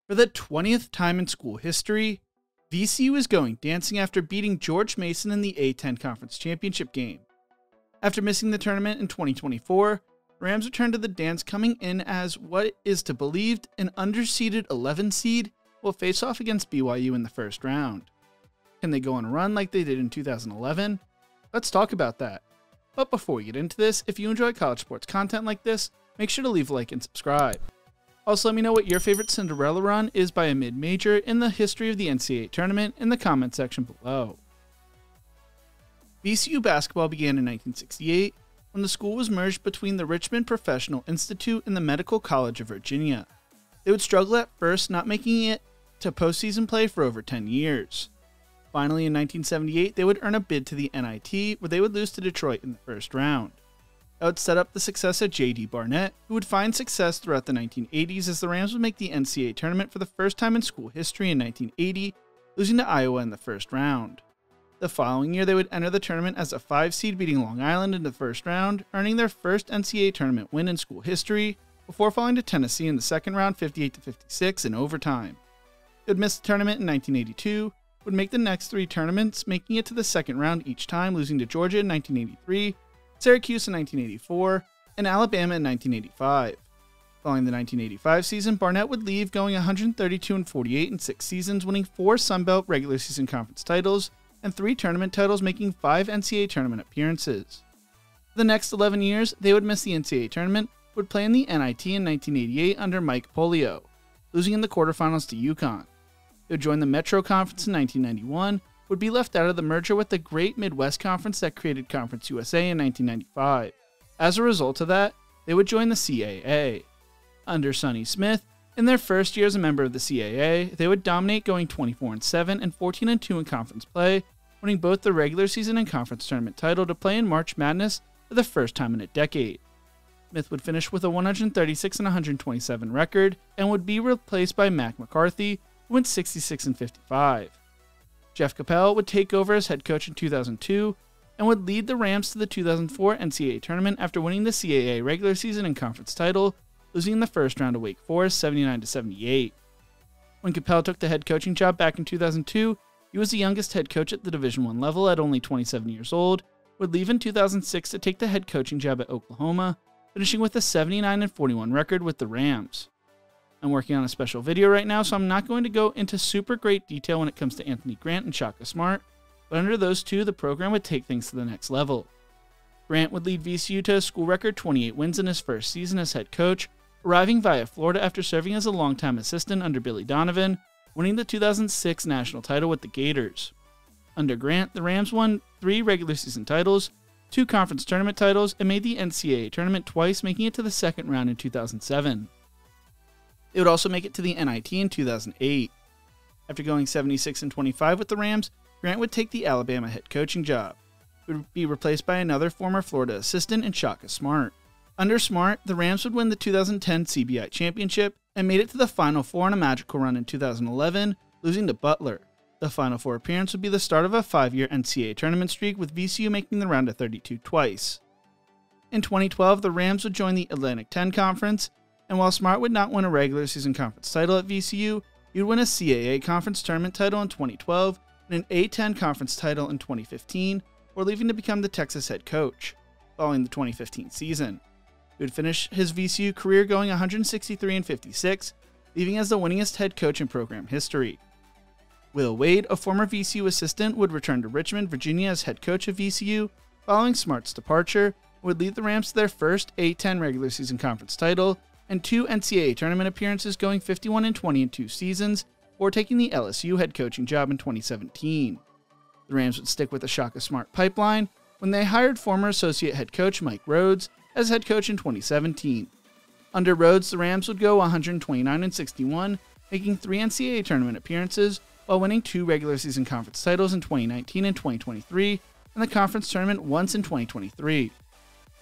For the 20th time in school history, VCU is going dancing after beating George Mason in the A10 Conference Championship game. After missing the tournament in 2024, Rams return to the dance, coming in as what is to believed an underseeded 11 seed will face off against BYU in the first round. Can they go on a run like they did in 2011? Let's talk about that. But before we get into this, if you enjoy college sports content like this, make sure to leave a like and subscribe. Also, let me know what your favorite Cinderella run is by a mid-major in the history of the NCAA tournament in the comment section below. VCU basketball began in 1968 when the school was merged between the Richmond Professional Institute and the Medical College of Virginia. They would struggle at first, not making it to postseason play for over 10 years. Finally, in 1978, they would earn a bid to the NIT, where they would lose to Detroit in the first round. That would set up the success of J.D. Barnett, who would find success throughout the 1980s as the Rams would make the NCAA tournament for the first time in school history in 1980, losing to Iowa in the first round. The following year, they would enter the tournament as a 5 seed, beating Long Island in the first round, earning their first NCAA tournament win in school history, before falling to Tennessee in the second round 58-56 in overtime. They would miss the tournament in 1982, would make the next 3 tournaments, making it to the second round each time, losing to Georgia in 1983, Syracuse in 1984, and Alabama in 1985. Following the 1985 season, Barnett would leave, going 132-48 in 6 seasons, winning 4 Sun Belt regular season conference titles and 3 tournament titles, making 5 NCAA tournament appearances. For the next 11 years, they would miss the NCAA tournament, would play in the NIT in 1988 under Mike Polio, losing in the quarterfinals to UConn. They would join the Metro Conference in 1991, would be left out of the merger with the Great Midwest Conference that created Conference USA in 1995. As a result of that, they would join the CAA. Under Sonny Smith, in their first year as a member of the CAA, they would dominate, going 24-7 and 14-2 in conference play, winning both the regular season and conference tournament title to play in March Madness for the first time in a decade. Smith would finish with a 136-127 record and would be replaced by Mac McCarthy, who went 66-55. Jeff Capel would take over as head coach in 2002 and would lead the Rams to the 2004 NCAA tournament after winning the CAA regular season and conference title, losing in the first round to Wake Forest 79-78. When Capel took the head coaching job back in 2002, he was the youngest head coach at the Division I level at only 27 years old, would leave in 2006 to take the head coaching job at Oklahoma, finishing with a 79-41 record with the Rams. I'm working on a special video right now, so I'm not going to go into super great detail when it comes to Anthony Grant and Shaka Smart, but under those two, the program would take things to the next level. Grant would lead VCU to a school record 28 wins in his first season as head coach, arriving via Florida after serving as a longtime assistant under Billy Donovan, winning the 2006 national title with the Gators. Under Grant, the Rams won 3 regular season titles, 2 conference tournament titles, and made the NCAA tournament twice, making it to the second round in 2007. They would also make it to the NIT in 2008. After going 76-25 with the Rams, Grant would take the Alabama head coaching job. He would be replaced by another former Florida assistant in Shaka Smart. Under Smart, the Rams would win the 2010 CBI championship and made it to the Final Four on a magical run in 2011, losing to Butler. The Final Four appearance would be the start of a 5-year NCAA tournament streak, with VCU making the round of 32 twice. In 2012, the Rams would join the Atlantic 10 Conference, and while Smart would not win a regular season conference title at VCU, he would win a CAA conference tournament title in 2012 and an A10 conference title in 2015, before leaving to become the Texas head coach. Following the 2015 season, he would finish his VCU career going 163-56, leaving as the winningest head coach in program history. Will Wade, a former VCU assistant, would return to Richmond, Virginia as head coach of VCU, following Smart's departure, and would lead the Rams to their first A10 regular season conference title and 2 NCAA tournament appearances, going 51-20 in 2 seasons, before taking the LSU head coaching job in 2017. The Rams would stick with the Shaka Smart pipeline when they hired former associate head coach Mike Rhodes as head coach in 2017. Under Rhodes, the Rams would go 129-61, making 3 NCAA tournament appearances, while winning 2 regular season conference titles in 2019 and 2023, and the conference tournament once in 2023.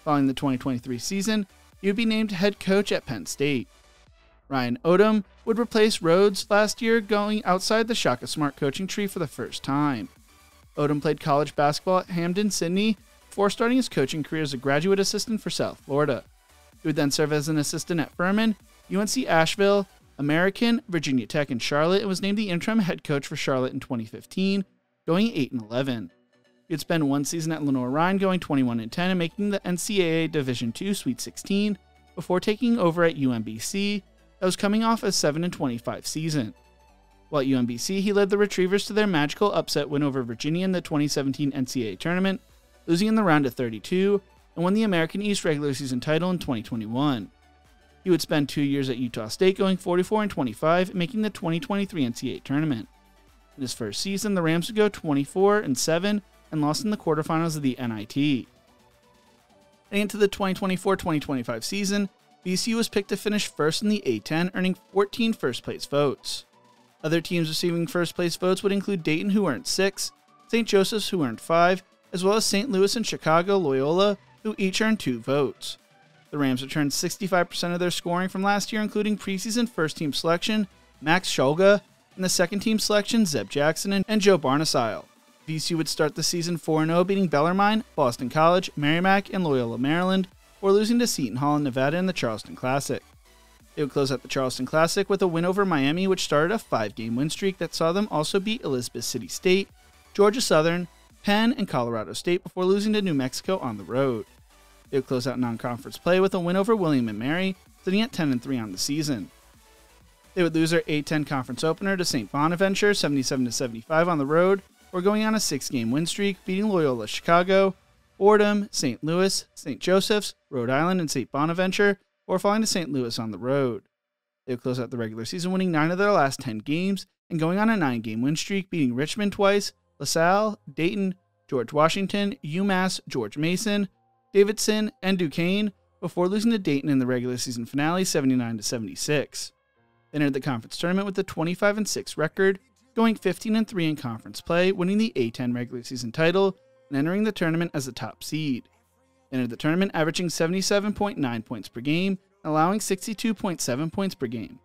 Following the 2023 season, he would be named head coach at Penn State. Ryan Odom would replace Rhodes last year, going outside the Shaka Smart coaching tree for the first time. Odom played college basketball at Hampden-Sydney before starting his coaching career as a graduate assistant for South Florida. He would then serve as an assistant at Furman, UNC Asheville, American, Virginia Tech, and Charlotte, and was named the interim head coach for Charlotte in 2015, going 8-11. He had spent one season at Lenoir-Rhyne, going 21-10 and making the NCAA Division II Sweet 16 before taking over at UMBC, that was coming off a 7-25 season. While at UMBC, he led the Retrievers to their magical upset win over Virginia in the 2017 NCAA tournament, losing in the round of 32, and won the American East regular season title in 2021. He would spend 2 years at Utah State, going 44-25 and making the 2023 NCAA tournament. In his first season, the Rams would go 24-7 and lost in the quarterfinals of the NIT. Heading into the 2024-2025 season, VCU was picked to finish first in the A10, earning 14 first-place votes. Other teams receiving first-place votes would include Dayton, who earned 6, St. Joseph's, who earned 5, as well as St. Louis and Chicago Loyola, who each earned 2 votes. The Rams returned 65% of their scoring from last year, including preseason first-team selection Max Shulga and the second-team selection Zeb Jackson and Joe Barnesile. VCU would start the season 4-0, beating Bellarmine, Boston College, Merrimack, and Loyola, Maryland, before losing to Seton Hall in Nevada in the Charleston Classic. They would close out the Charleston Classic with a win over Miami, which started a 5-game win streak that saw them also beat Elizabeth City State, Georgia Southern, Penn, and Colorado State before losing to New Mexico on the road. They would close out non-conference play with a win over William & Mary, sitting at 10-3 on the season. They would lose their A10 conference opener to St. Bonaventure 77-75 on the road, or going on a 6-game win streak, beating Loyola Chicago, Fordham, St. Louis, St. Joseph's, Rhode Island, and St. Bonaventure, or falling to St. Louis on the road. They would close out the regular season winning 9 of their last 10 games and going on a 9-game win streak, beating Richmond twice, LaSalle, Dayton, George Washington, UMass, George Mason, Davidson, and Duquesne, before losing to Dayton in the regular season finale 79-76. They entered the conference tournament with a 25-6 record, going 15-3 in conference play, winning the A10 regular season title, and entering the tournament as a top seed. They entered the tournament averaging 77.9 points per game, and allowing 62.7 points per game.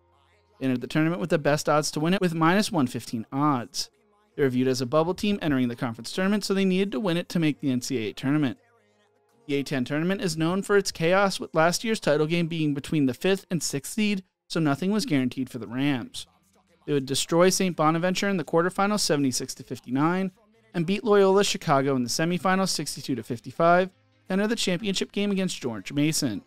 They entered the tournament with the best odds to win it with -115 odds. They were viewed as a bubble team entering the conference tournament, so they needed to win it to make the NCAA tournament. The A10 tournament is known for its chaos, with last year's title game being between the 5th and 6th seed, so nothing was guaranteed for the Rams. They would destroy St. Bonaventure in the quarterfinals 76-59, and beat Loyola Chicago in the semifinals 62-55, to enter the championship game against George Mason.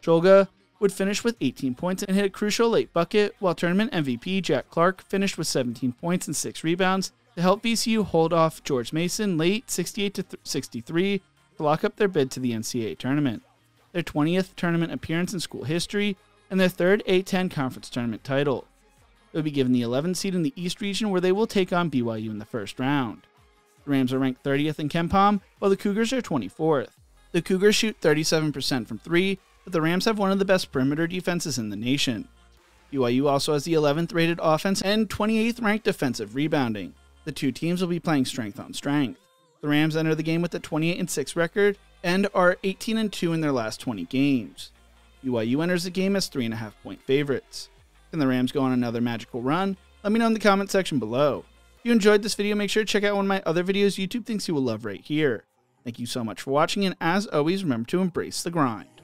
Shulga would finish with 18 points and hit a crucial late bucket, while tournament MVP Jack Clark finished with 17 points and 6 rebounds to help VCU hold off George Mason late 68-63 to lock up their bid to the NCAA tournament, their 20th tournament appearance in school history, and their 3rd A10 conference tournament title. They will be given the 11th seed in the East region, where they will take on BYU in the first round. The Rams are ranked 30th in KenPom, while the Cougars are 24th. The Cougars shoot 37% from 3, but the Rams have one of the best perimeter defenses in the nation. BYU also has the 11th rated offense and 28th ranked defensive rebounding. The two teams will be playing strength on strength. The Rams enter the game with a 28-6 record and are 18-2 in their last 20 games. BYU enters the game as 3.5-point favorites. Can the Rams go on another magical run? Let me know in the comment section below. If you enjoyed this video, make sure to check out one of my other videos YouTube thinks you will love right here. Thank you so much for watching, and as always, remember to embrace the grind.